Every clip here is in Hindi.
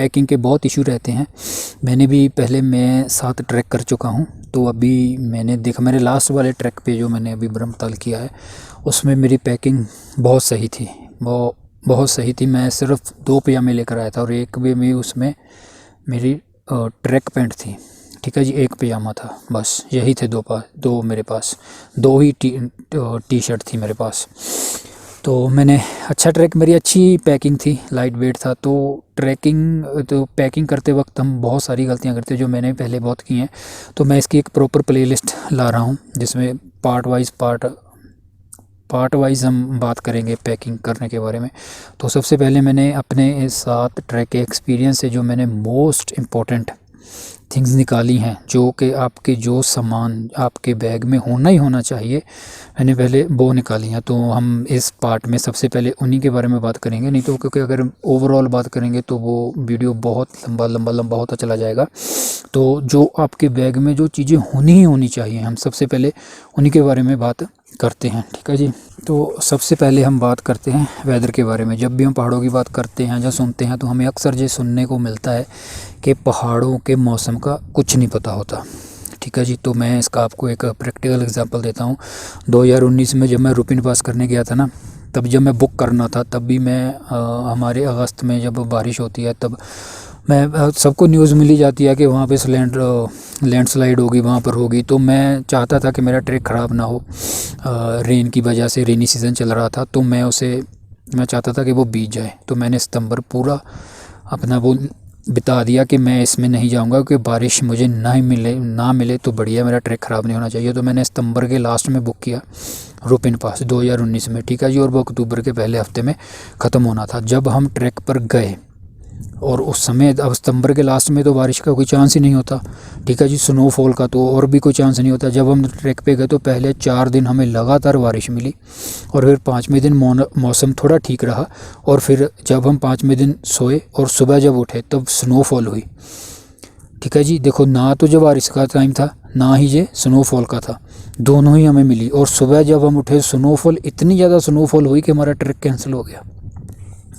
पैकिंग के बहुत इशू रहते हैं। मैंने भी पहले मैं 7 ट्रैक कर चुका हूँ, तो अभी मैंने देखा मेरे लास्ट वाले ट्रैक पे जो मैंने अभी ब्रह्मताल किया है उसमें मेरी पैकिंग बहुत सही थी, वो बहुत सही थी। मैं सिर्फ 2 पजामे लेकर आया था और एक भी उसमें मेरी ट्रैक पैंट थी, ठीक है जी। एक पजामा था, बस यही थे दो मेरे पास, 2 ही टी शर्ट थी मेरे पास। तो मैंने अच्छा ट्रैक, मेरी अच्छी पैकिंग थी, लाइट वेट था। तो पैकिंग करते वक्त हम बहुत सारी गलतियां करते हैं जो मैंने पहले बहुत की हैं। तो मैं इसकी एक प्रॉपर प्लेलिस्ट ला रहा हूं जिसमें पार्ट वाइज हम बात करेंगे पैकिंग करने के बारे में। तो सबसे पहले मैंने अपने साथ ट्रैक के एक्सपीरियंस से जो मैंने मोस्ट इम्पोर्टेंट थिंग्स निकाली हैं, जो कि आपके जो सामान आपके बैग में होना ही होना चाहिए, मैंने पहले वो निकाली हैं। तो हम इस पार्ट में सबसे पहले उन्हीं के बारे में बात करेंगे, नहीं तो क्योंकि अगर ओवरऑल बात करेंगे तो वो वीडियो बहुत लंबा होता चला जाएगा। तो जो आपके बैग में जो चीज़ें होनी ही होनी चाहिए, हम सबसे पहले उन्हीं के बारे में बात करते हैं, ठीक है जी। तो सबसे पहले हम बात करते हैं वेदर के बारे में। जब भी हम पहाड़ों की बात करते हैं या सुनते हैं तो हमें अक्सर ये सुनने को मिलता है कि पहाड़ों के मौसम का कुछ नहीं पता होता, ठीक है जी। तो मैं इसका आपको एक प्रैक्टिकल एग्जांपल देता हूँ। 2019 में जब मैं रुपिन पास करने गया था ना, तब जब मैं बुक करना था तब भी मैं हमारे अगस्त में जब बारिश होती है तब मैं सबको न्यूज़ मिली जाती है कि वहाँ पे लैंडस्लाइड होगी, वहाँ पर होगी। तो मैं चाहता था कि मेरा ट्रैक ख़राब ना हो रेन की वजह से, रेनी सीज़न चल रहा था। तो मैं चाहता था कि वो बीत जाए। तो मैंने सितंबर पूरा अपना वो बिता दिया कि मैं इसमें नहीं जाऊंगा, क्योंकि बारिश मुझे ना मिले तो बढ़िया, मेरा ट्रैक ख़राब नहीं होना चाहिए। तो मैंने सितंबर के लास्ट में बुक किया रुपिन पास 2019 में, ठीक है जी। और वो अक्टूबर के पहले हफ्ते में ख़त्म होना था। जब हम ट्रैक पर गए और उस समय, अब सितंबर के लास्ट में तो बारिश का कोई चांस ही नहीं होता, ठीक है जी। स्नोफॉल का तो और भी कोई चांस नहीं होता। जब हम ट्रैक पे गए तो पहले 4 दिन हमें लगातार बारिश मिली और फिर 5वें दिन मौसम थोड़ा ठीक रहा। और फिर जब हम 5वें दिन सोए और सुबह जब उठे तब स्नोफॉल हुई, ठीक है जी। देखो, ना तो जब बारिश का टाइम था ना ही ये स्नोफॉल का था, दोनों ही हमें मिली। और सुबह जब हम उठे स्नोफॉल, इतनी ज़्यादा स्नोफॉल हुई कि हमारा ट्रैक कैंसिल हो गया।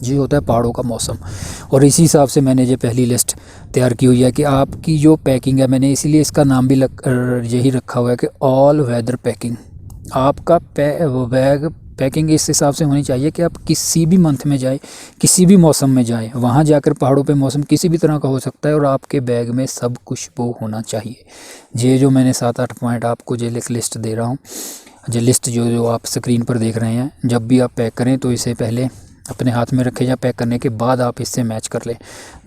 ये होता है पहाड़ों का मौसम। और इसी हिसाब से मैंने ये पहली लिस्ट तैयार की हुई है कि आपकी जो पैकिंग है, मैंने इसीलिए इसका नाम भी यही रखा हुआ है कि ऑल वेदर पैकिंग। आपका बैग पैकिंग इस हिसाब से होनी चाहिए कि आप किसी भी मंथ में जाए, किसी भी मौसम में जाए, वहाँ जाकर पहाड़ों पे मौसम किसी भी तरह का हो सकता है और आपके बैग में सब कुछ वो होना चाहिए। ये जो मैंने 7-8 पॉइंट आपको ये लिस्ट दे रहा हूँ, ये लिस्ट जो आप स्क्रीन पर देख रहे हैं, जब भी आप पैक करें तो इसे पहले अपने हाथ में रखें या पैक करने के बाद आप इससे मैच कर लें।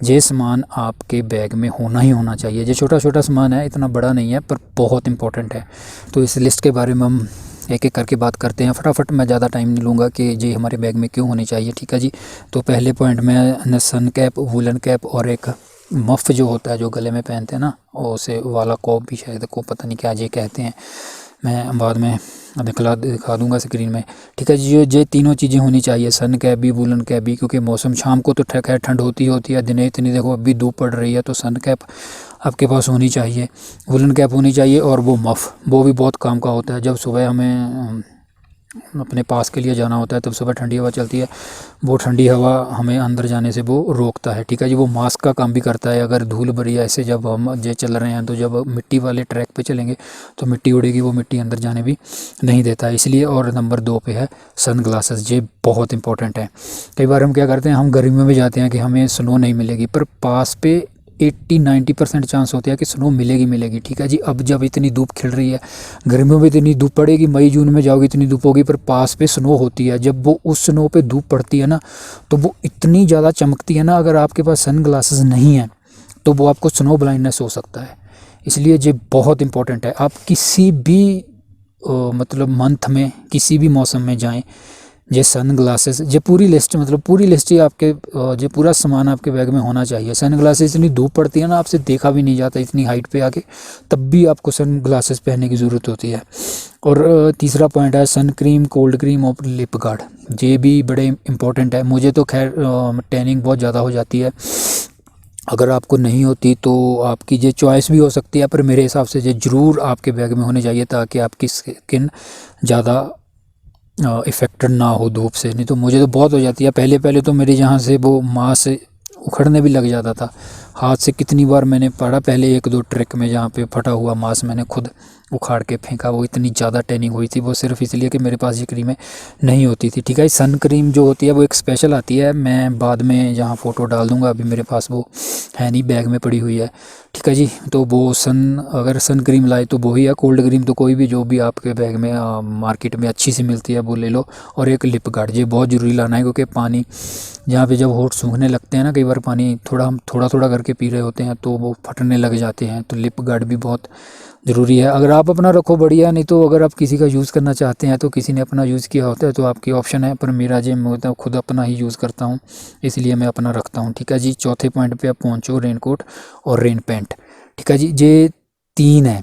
ये सामान आपके बैग में होना ही होना चाहिए। ये छोटा छोटा सामान है, इतना बड़ा नहीं है, पर बहुत इंपॉर्टेंट है। तो इस लिस्ट के बारे में हम एक एक करके बात करते हैं फटाफट। मैं ज़्यादा टाइम नहीं लूँगा कि ये हमारे बैग में क्यों होनी चाहिए, ठीक है जी। तो पहले पॉइंट में सन कैप, वुलन कैप और एक मफ़ जो होता है जो गले में पहनते हैं ना, और उसे वाला कॉप भी शायद को पता नहीं क्या ये कहते हैं, मैं बाद में दिखा दूंगा स्क्रीन में, ठीक है जी। ये तीनों चीज़ें होनी चाहिए, सन कैप भी, वुलन कैप भी, क्योंकि मौसम शाम को तो खैर ठंड होती है, दिन इतनी देखो अभी धूप पड़ रही है। तो सन कैप आपके पास होनी चाहिए, वुलन कैप होनी चाहिए। और वो मफ़, वो भी बहुत काम का होता है। जब सुबह हमें अपने पास के लिए जाना होता है तब सुबह ठंडी हवा चलती है, वो ठंडी हवा हमें अंदर जाने से वो रोकता है, ठीक है जी। वो मास्क का काम भी करता है। अगर धूल भरी ऐसे जब हम ये चल रहे हैं तो जब मिट्टी वाले ट्रैक पे चलेंगे तो मिट्टी उड़ेगी, वो मिट्टी अंदर जाने भी नहीं देता है, इसलिए। और नंबर 2 पे है सन ग्लासेस, ये बहुत इंपॉर्टेंट है। कई बार हम क्या करते हैं, हम गर्मियों में जाते हैं कि हमें स्नो नहीं मिलेगी, पर पास पे 80-90% चांस होते हैं कि स्नो मिलेगी, ठीक है जी। अब जब इतनी धूप खिल रही है, गर्मियों में इतनी धूप पड़ेगी, मई जून में जाओगे इतनी धूप होगी, पर पास पे स्नो होती है। जब वो उस स्नो पे धूप पड़ती है ना, तो वो इतनी ज़्यादा चमकती है ना, अगर आपके पास सन ग्लासेस नहीं है तो वो आपको स्नो ब्लाइंडनेस हो सकता है। इसलिए ये बहुत इंपॉर्टेंट है। आप किसी भी मतलब मंथ में, किसी भी मौसम में जाएँ, ये सन ग्लासेस, ये पूरी लिस्ट, मतलब पूरी लिस्ट ही आपके, ये पूरा सामान आपके बैग में होना चाहिए। सन ग्लासेस, इतनी धूप पड़ती है ना, आपसे देखा भी नहीं जाता इतनी हाइट पे आके, तब भी आपको सन ग्लासेस पहनने की ज़रूरत होती है। और तीसरा पॉइंट है सन क्रीम, कोल्ड क्रीम और लिप गार्ड। ये भी बड़े इंपॉर्टेंट है। मुझे तो खैर टैनिंग बहुत ज़्यादा हो जाती है, अगर आपको नहीं होती तो आपकी ये चॉइस भी हो सकती है, पर मेरे हिसाब से ये ज़रूर आपके बैग में होने चाहिए ताकि आपकी स्किन ज़्यादा इफ़ेक्टेड ना हो धूप से। नहीं तो मुझे तो बहुत हो जाती है। पहले तो मेरे यहाँ से वो मांस उखड़ने भी लग जाता था हाथ से। कितनी बार मैंने पड़ा पहले 1-2 ट्रैक में जहाँ पे फटा हुआ मांस मैंने खुद उखाड़ के फेंका। वो इतनी ज़्यादा टैनिंग हुई थी, वो सिर्फ इसलिए कि मेरे पास ये क्रीमें नहीं होती थी। ठीक है, सन क्रीम जो होती है वो एक स्पेशल आती है, मैं बाद में जहाँ फ़ोटो डाल दूँगा, अभी मेरे पास वो है नहीं, बैग में पड़ी हुई है। ठीक है जी, तो वो अगर सन क्रीम लाए तो वो ही है। कोल्ड क्रीम तो कोई भी जो भी आपके बैग में मार्केट में अच्छी सी मिलती है वो ले लो। और एक लिप गार्ड ये बहुत ज़रूरी लाना है, क्योंकि पानी जहाँ पे जब होंठ सूखने लगते हैं ना, कई बार पानी हम थोड़ा थोड़ा करके पी रहे होते हैं तो वो फटने लग जाते हैं, तो लिप गार्ड भी बहुत ज़रूरी है। अगर आप अपना रखो बढ़िया, नहीं तो अगर आप किसी का यूज़ करना चाहते हैं तो किसी ने अपना यूज़ किया होता है तो आपकी ऑप्शन है, पर मेरा जो मैं खुद अपना ही यूज़ करता हूँ, इसलिए मैं अपना रखता हूँ। ठीक है जी, चौथे पॉइंट पे आप पोंचो, रेनकोट और रेन पैंट। ठीक है जी, ये 3 है,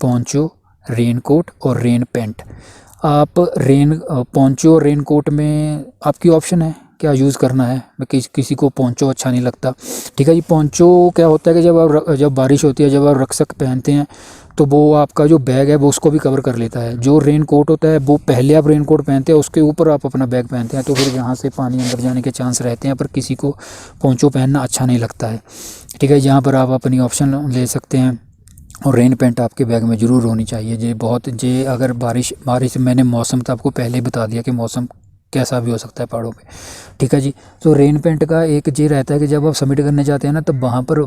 पोंचो, रेनकोट और रेन पैंट। आप पोंचो और रेनकोट में आपकी ऑप्शन है क्या यूज़ करना है। किसी को पोंचो अच्छा नहीं लगता। ठीक है जी, पोंचो क्या होता है कि जब बारिश होती है, जब आप रक्षक पहनते हैं तो वो आपका जो बैग है वो उसको भी कवर कर लेता है। जो रेन कोट होता है वो पहले आप रेन कोट पहनते हैं, उसके ऊपर आप अपना बैग पहनते हैं, तो फिर यहाँ से पानी अंदर जाने के चांस रहते हैं, पर किसी को पोंचो पहनना अच्छा नहीं लगता है। ठीक है, यहाँ पर आप अपनी ऑप्शन ले सकते हैं। और रेन पैंट आपके बैग में ज़रूर होनी चाहिए। ये अगर बारिश मैंने मौसम तो आपको पहले ही बता दिया कि मौसम कैसा भी हो सकता है पहाड़ों पे। ठीक है जी, तो रेन पैंट का एक ये रहता है कि जब आप सबमिट करने जाते हैं ना, तब वहाँ पर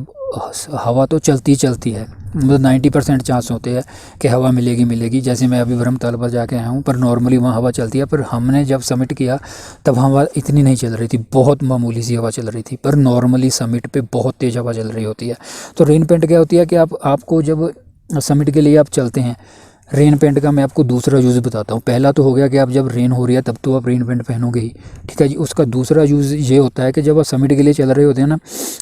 हवा तो चलती है, मतलब 90% चांस होते हैं कि हवा मिलेगी। जैसे मैं अभी ब्रह्मताल पर जाके आया हूँ, पर नॉर्मली वहाँ हवा चलती है, पर हमने जब सबमिट किया तब हवा इतनी नहीं चल रही थी, बहुत मामूली सी हवा चल रही थी, पर नॉर्मली समिट पे बहुत तेज़ हवा चल रही होती है। तो रेन पैंट क्या होती है कि आपको जब समिट के लिए आप चलते हैं, रेन पैंट का मैं आपको दूसरा यूज़ बताता हूँ। पहला तो हो गया कि आप जब रेन हो रही है तब तो आप रेन पैंट पहनोगे ही। ठीक है जी, उसका दूसरा यूज़ ये होता है कि जब आप समिट के लिए चल रहे होते हैं ना,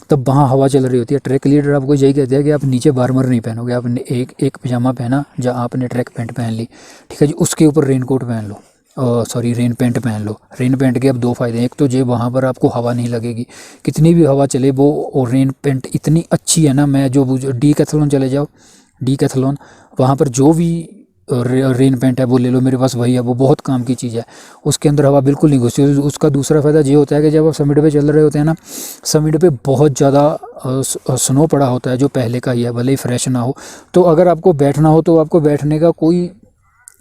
तब वहाँ हवा चल रही होती है। ट्रैक लीडर आपको यही कहते हैं कि आप नीचे वार्मर नहीं पहनोगे, आपने एक पजामा पहना जहाँ आपने ट्रैक पैंट पहन ली, ठीक है जी, उसके ऊपर रेन कोट पहन लो, सॉरी रेन पैंट पहन लो। रेन पैंट के अब 2 फ़ायदे हैं, एक तो जो वहाँ पर आपको हवा नहीं लगेगी, कितनी भी हवा चले वो, और रेन पैंट इतनी अच्छी है ना, मैं जो डीकैथलॉन चले जाओ, डीकैथलॉन वहाँ पर जो भी रेन पैंट है वो ले लो, मेरे पास वही है, वो बहुत काम की चीज़ है। उसके अंदर हवा बिल्कुल नहीं घुसती। उसका दूसरा फ़ायदा ये होता है कि जब आप समिट पे चल रहे होते हैं ना, समिट पे बहुत ज़्यादा स्नो पड़ा होता है जो पहले का ही है, भले ही फ्रेश ना हो, तो अगर आपको बैठना हो तो आपको बैठने का कोई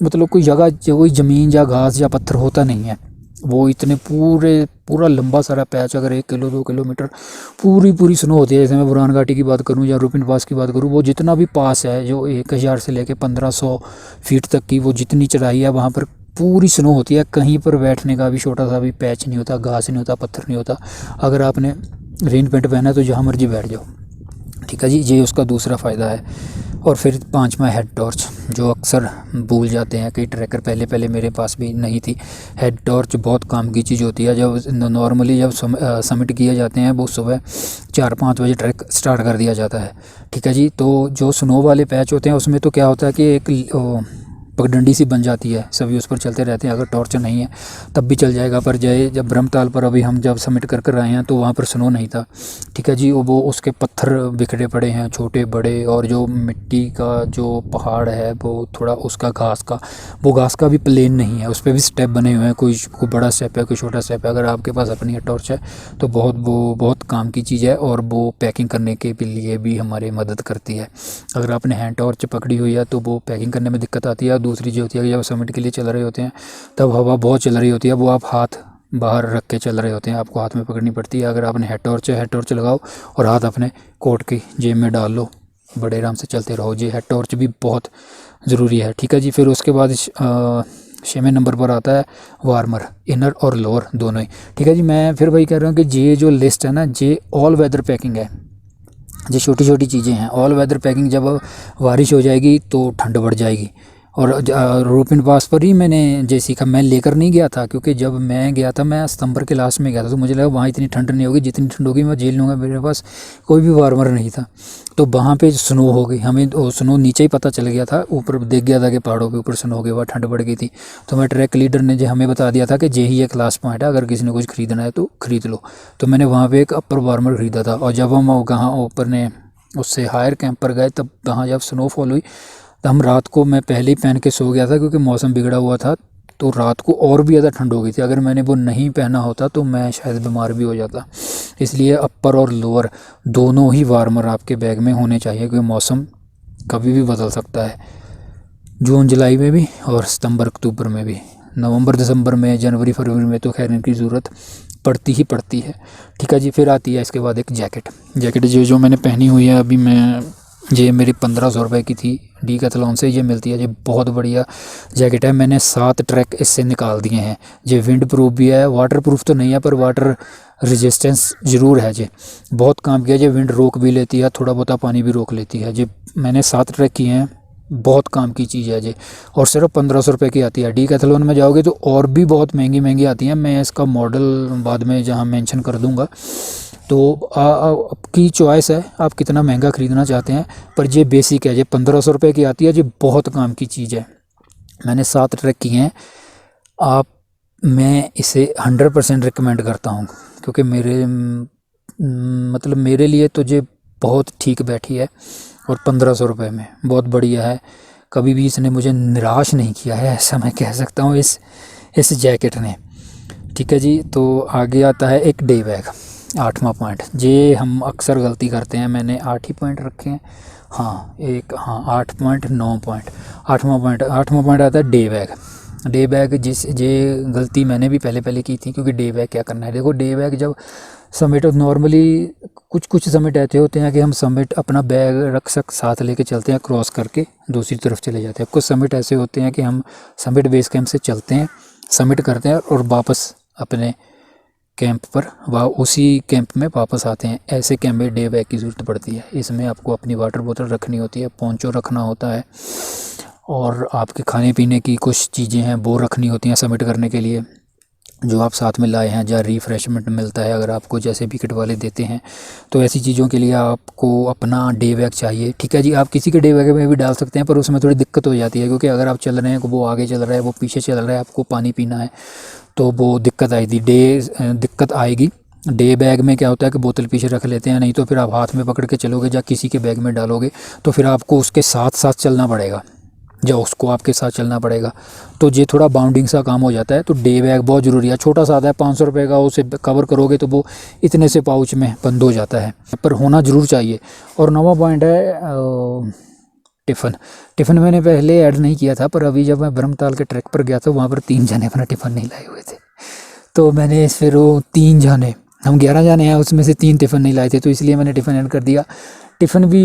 मतलब कोई जगह, कोई ज़मीन या घास या पत्थर होता नहीं है। वो इतने पूरा लंबा सारा पैच, अगर 1 किलो 2 किलोमीटर पूरी स्नो होती है। जैसे मैं बुरान घाटी की बात करूं या रूपिन पास की बात करूं, वो जितना भी पास है, जो 1000 से लेके 1500 फीट तक की वो जितनी चढ़ाई है, वहाँ पर पूरी स्नो होती है। कहीं पर बैठने का भी छोटा सा भी पैच नहीं होता, घास नहीं होता, पत्थर नहीं होता। अगर आपने रेन पैंट पहना है तो जहाँ मर्जी बैठ जाओ। ठीक है जी, ये उसका दूसरा फ़ायदा है। और फिर 5वां हेड टॉर्च, जो अक्सर भूल जाते हैं कई ट्रैकर, पहले मेरे पास भी नहीं थी। हेड टॉर्च बहुत काम की चीज़ होती है। जब नॉर्मली जब समिट किए जाते हैं वो सुबह 4-5 बजे ट्रैक स्टार्ट कर दिया जाता है। ठीक है जी, तो जो स्नो वाले पैच होते हैं उसमें तो क्या होता है कि एक पगडंडी सी बन जाती है, सभी उस पर चलते रहते हैं। अगर टॉर्च नहीं है तब भी चल जाएगा, पर जब ब्रह्मताल पर अभी हम जब समिट कर आए हैं तो वहाँ पर स्नो नहीं था। ठीक है जी, वो उसके पत्थर बिखरे पड़े हैं छोटे बड़े, और जो मिट्टी का जो पहाड़ है वो थोड़ा उसका घास का भी प्लेन नहीं है, उस पर भी स्टेप बने हुए हैं। कोई बड़ा स्टेप है, कोई छोटा स्टेप है। अगर आपके पास अपनी टॉर्च है तो वो बहुत काम की चीज़ है, और वो पैकिंग करने के लिए भी हमारी मदद करती है। अगर आपने हैंड टॉर्च पकड़ी हुई है तो वो पैकिंग करने में दिक्कत आती है। दूसरी जो होती है कि जब समिट के लिए चल रहे होते हैं तब हवा बहुत चल रही होती है, वो आप हाथ बाहर रख के चल रहे होते हैं, आपको हाथ में पकड़नी पड़ती है। अगर आपने हेड टॉर्च लगाओ और हाथ अपने कोट की जेब में डाल लो, बड़े आराम से चलते रहो जी। हेड टॉर्च भी बहुत ज़रूरी है। ठीक है जी, फिर उसके बाद 6वें नंबर पर आता है वार्मर, इनर और लोअर दोनों ही। ठीक है जी, मैं फिर वही कह रहा हूँ कि ये जो लिस्ट है ना, ये ऑल वेदर पैकिंग है। ये छोटी चीज़ें हैं। ऑल वेदर पैकिंग, जब बारिश हो जाएगी तो ठंड बढ़ जाएगी। और रूपिन पास पर ही मैंने ये सीखा। मैं लेकर नहीं गया था, क्योंकि जब मैं गया था मैं सितंबर के लास्ट में गया था, तो मुझे लगा वहाँ इतनी ठंड नहीं होगी, जितनी ठंड होगी मैं झेल लूँगा। मेरे पास कोई भी वार्मर नहीं था, तो वहाँ पे स्नो हो गई। हमें स्नो नीचे ही पता चल गया था, ऊपर देख गया था कि पहाड़ों के ऊपर स्नो हो गई, वहाँ ठंड बढ़ गई थी। तो मैं ट्रैक लीडर ने जो हमें बता दिया था कि यही एक लास्ट पॉइंट है, अगर किसी ने कुछ ख़रीदना है तो ख़रीद लो। तो मैंने वहाँ पर एक अपर वार्मर ख़रीदा था। और जब हम वहाँ ऊपर ने उससे हायर कैंप पर गए, तब वहाँ जब स्नोफॉल हुई तो हम रात को, मैं पहले ही पहन के सो गया था क्योंकि मौसम बिगड़ा हुआ था, तो रात को और भी ज़्यादा ठंड हो गई थी। अगर मैंने वो नहीं पहना होता तो मैं शायद बीमार भी हो जाता। इसलिए अपर और लोअर दोनों ही वार्मर आपके बैग में होने चाहिए, क्योंकि मौसम कभी भी बदल सकता है, जून जुलाई में भी और सितंबर अक्टूबर में भी। नवंबर दिसंबर में, जनवरी फरवरी में तो खैर इनकी ज़रूरत पड़ती ही पड़ती है। ठीक है जी। फिर आती है इसके बाद एक जैकेट जो मैंने पहनी हुई है अभी मैं, ये मेरी 1500 रुपये की थी, डीकैथलॉन से ये मिलती है। ये बहुत बढ़िया जैकेट है। मैंने 7 ट्रैक इससे निकाल दिए हैं। ये विंड प्रूफ भी है, वाटर प्रूफ तो नहीं है पर वाटर रेजिस्टेंस ज़रूर है। ये बहुत काम किया। ये विंड रोक भी लेती है, थोड़ा बहुत पानी भी रोक लेती है। ये मैंने 7 ट्रैक किए हैं, बहुत काम की चीज़ है ये। और सिर्फ 1500 रुपये की आती है। डीकैथलॉन में जाओगे तो और भी बहुत महंगी आती हैं। मैं इसका मॉडल बाद में जहाँ मेंशन कर दूँगा। तो आपकी चॉइस है, आप कितना महंगा ख़रीदना चाहते हैं, पर ये बेसिक है। ये 1500 रुपये की आती है। ये बहुत काम की चीज़ है। मैंने 7 ट्रैक किए हैं। मैं इसे 100% रिकमेंड करता हूँ, क्योंकि मतलब मेरे लिए तो ये बहुत ठीक बैठी है। और 1500 रुपये में बहुत बढ़िया है। कभी भी इसने मुझे निराश नहीं किया है, ऐसा मैं कह सकता हूँ इस जैकेट ने। ठीक है जी। तो आगे आता है एक डे बैग, 8वां पॉइंट। ये हम अक्सर गलती करते हैं। मैंने 8 ही पॉइंट रखे हैं। हाँ 8 पॉइंट, 9 पॉइंट, 8वां पॉइंट आता है डे बैग। ये गलती मैंने भी पहले की थी, क्योंकि डे बैग क्या करना है। देखो डे बैग जब समिट, नॉर्मली कुछ समिट ऐसे होते हैं कि हम समिट अपना बैग साथ लेके चलते हैं, क्रॉस करके दूसरी तरफ चले जाते हैं। कुछ समिट ऐसे होते हैं कि हम समिट बेस कैंप से चलते हैं, समिट करते हैं और वापस अपने कैंप पर उसी कैंप में वापस आते हैं। ऐसे कैंप में डे बैग की ज़रूरत पड़ती है। इसमें आपको अपनी वाटर बोतल रखनी होती है, पोंचो रखना होता है, और आपके खाने पीने की कुछ चीज़ें हैं वो रखनी होती हैं सबमिट करने के लिए, जो आप साथ में लाए हैं। जहाँ रिफ़्रेशमेंट मिलता है अगर आपको, जैसे विकेट वाले देते हैं, तो ऐसी चीज़ों के लिए आपको अपना डे बैग चाहिए। ठीक है जी। आप किसी के डे बैग में भी डाल सकते हैं, पर उसमें थोड़ी दिक्कत हो जाती है, क्योंकि अगर आप चल रहे हैं, वो आगे चल रहा है, वो पीछे चल रहा है, आपको पानी पीना है, तो वो दिक्कत आएगी। डे बैग में क्या होता है कि बोतल पीछे रख लेते हैं, नहीं तो फिर आप हाथ में पकड़ के चलोगे, या किसी के बैग में डालोगे तो फिर आपको उसके साथ साथ चलना पड़ेगा, या उसको आपके साथ चलना पड़ेगा। तो ये थोड़ा बाउंडिंग सा काम हो जाता है। तो डे बैग बहुत ज़रूरी है। छोटा सा आता है 500 रुपये का, उसे कवर करोगे तो वो इतने से पाउच में बंद हो जाता है, पर होना ज़रूर चाहिए। और 9वां पॉइंट है टिफ़िन मैंने पहले ऐड नहीं किया था, पर अभी जब मैं ब्रह्मताल के ट्रैक पर गया था, वहाँ पर 3 जने अपना टिफ़िन नहीं लाए हुए थे। तो मैंने फिर वो 3 जने, हम 11 जने हैं, उसमें से 3 टिफ़िन नहीं लाए थे, तो इसलिए मैंने टिफ़िन ऐड कर दिया। टिफ़िन भी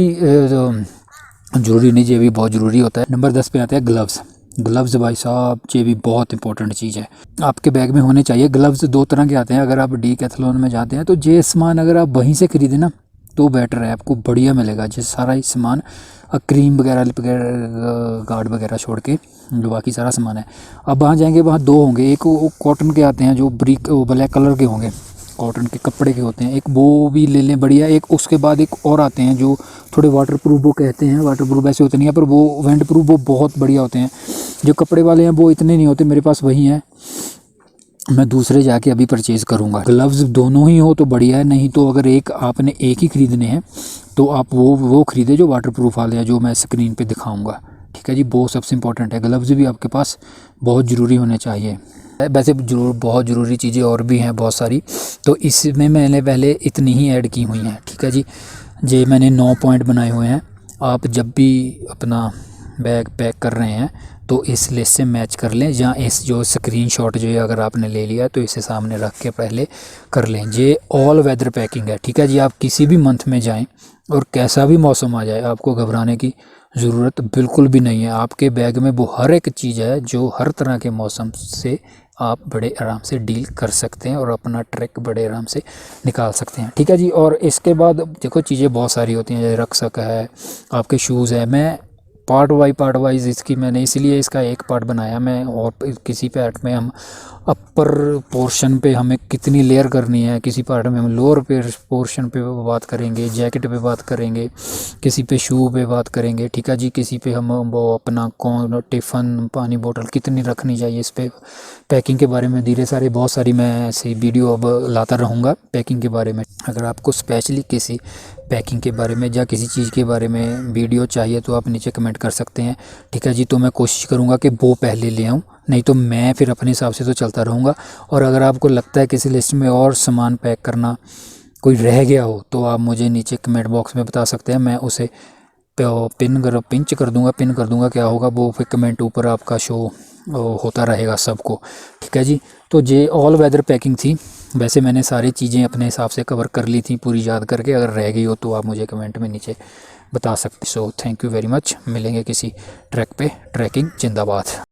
ज़रूरी नहीं, ये भी बहुत ज़रूरी होता है। नंबर 10 पे आते हैं ग्लव्स भाई साहब, ये भी बहुत इंपॉर्टेंट चीज़ है, आपके बैग में होने चाहिए। ग्लव्स 2 तरह के आते हैं। अगर आप डीकैथलॉन में जाते हैं तो ये सामान अगर आप वहीं से ख़रीदें ना तो बेटर है, आपको बढ़िया मिलेगा। ये सारा ही सामान, क्रीम वगैरह गार्ड वगैरह छोड़ के जो बाकी सारा सामान है। अब वहाँ जाएंगे, वहाँ 2 होंगे। एक वो कॉटन के आते हैं जो ब्लैक कलर के होंगे, कॉटन के कपड़े के होते हैं, एक वो भी ले लें बढ़िया। एक उसके बाद एक और आते हैं जो थोड़े वाटर प्रूफ, वो कहते हैं वाटर प्रूफ, ऐसे होते नहीं है, पर वो विंड प्रूफ, वो बहुत बढ़िया होते हैं। जो कपड़े वाले हैं वो इतने नहीं होते, मेरे पास वही हैं, मैं दूसरे जाके अभी परचेज़ करूँगा। ग्लव्स दोनों ही हो तो बढ़िया है, नहीं तो अगर आपने एक ही ख़रीदने हैं तो आप वो ख़रीदे जो वाटर प्रूफ वाले हैं, जो मैं स्क्रीन पे दिखाऊंगा। ठीक है जी। वो सबसे इम्पोर्टेंट है। ग्लव्स भी आपके पास बहुत ज़रूरी होने चाहिए। वैसे बहुत ज़रूरी चीज़ें और भी हैं बहुत सारी, तो इसमें मैंने पहले इतनी ही ऐड की हुई हैं। ठीक है जी। ये मैंने 9 पॉइंट बनाए हुए हैं। आप जब भी अपना बैग पैक कर रहे हैं तो इस लिस्ट से मैच कर लें, या इस जो स्क्रीनशॉट जो है अगर आपने ले लिया तो इसे सामने रख के पहले कर लें। ये ऑल वेदर पैकिंग है। ठीक है जी। आप किसी भी मंथ में जाएं और कैसा भी मौसम आ जाए, आपको घबराने की ज़रूरत बिल्कुल भी नहीं है। आपके बैग में वो हर एक चीज़ है जो हर तरह के मौसम से आप बड़े आराम से डील कर सकते हैं और अपना ट्रैक बड़े आराम से निकाल सकते हैं। ठीक है जी। और इसके बाद देखो चीज़ें बहुत सारी होती हैं, जैसे रक्सक है, आपके शूज़ है। मैं पार्ट वाइज इसकी मैंने इसलिए इसका एक पार्ट बनाया मैं, और किसी पार्ट में हम अपर पोर्शन पे हमें कितनी लेयर करनी है, किसी पार्ट में हम लोअर पोर्शन पे बात करेंगे, जैकेट पे बात करेंगे, किसी पे शू पे बात करेंगे। ठीक है जी। किसी पे हम वो अपना कौन टिफ़न, पानी बोतल कितनी रखनी चाहिए, इस पे पैकिंग के बारे में धीरे सारे बहुत सारी मैं ऐसी वीडियो अब लाता रहूँगा पैकिंग के बारे में। अगर आपको स्पेशली किसी पैकिंग के बारे में या किसी चीज़ के बारे में वीडियो चाहिए तो आप नीचे कमेंट कर सकते हैं, ठीक है जी। तो मैं कोशिश करूँगा कि वो पहले ले आऊँ, नहीं तो मैं फिर अपने हिसाब से तो चलता रहूँगा। और अगर आपको लगता है किसी लिस्ट में और सामान पैक करना कोई रह गया हो तो आप मुझे नीचे कमेंट बॉक्स में बता सकते हैं, मैं उसे पिन कर दूंगा। क्या होगा, वो फिर कमेंट ऊपर आपका शो होता रहेगा सबको, ठीक है जी। तो ये ऑल वेदर पैकिंग थी। वैसे मैंने सारी चीज़ें अपने हिसाब से कवर कर ली थी पूरी याद करके, अगर रह गई हो तो आप मुझे कमेंट में नीचे बता सकते। So thank you very much, मिलेंगे किसी ट्रैक पे। ट्रैकिंग जिंदाबाद।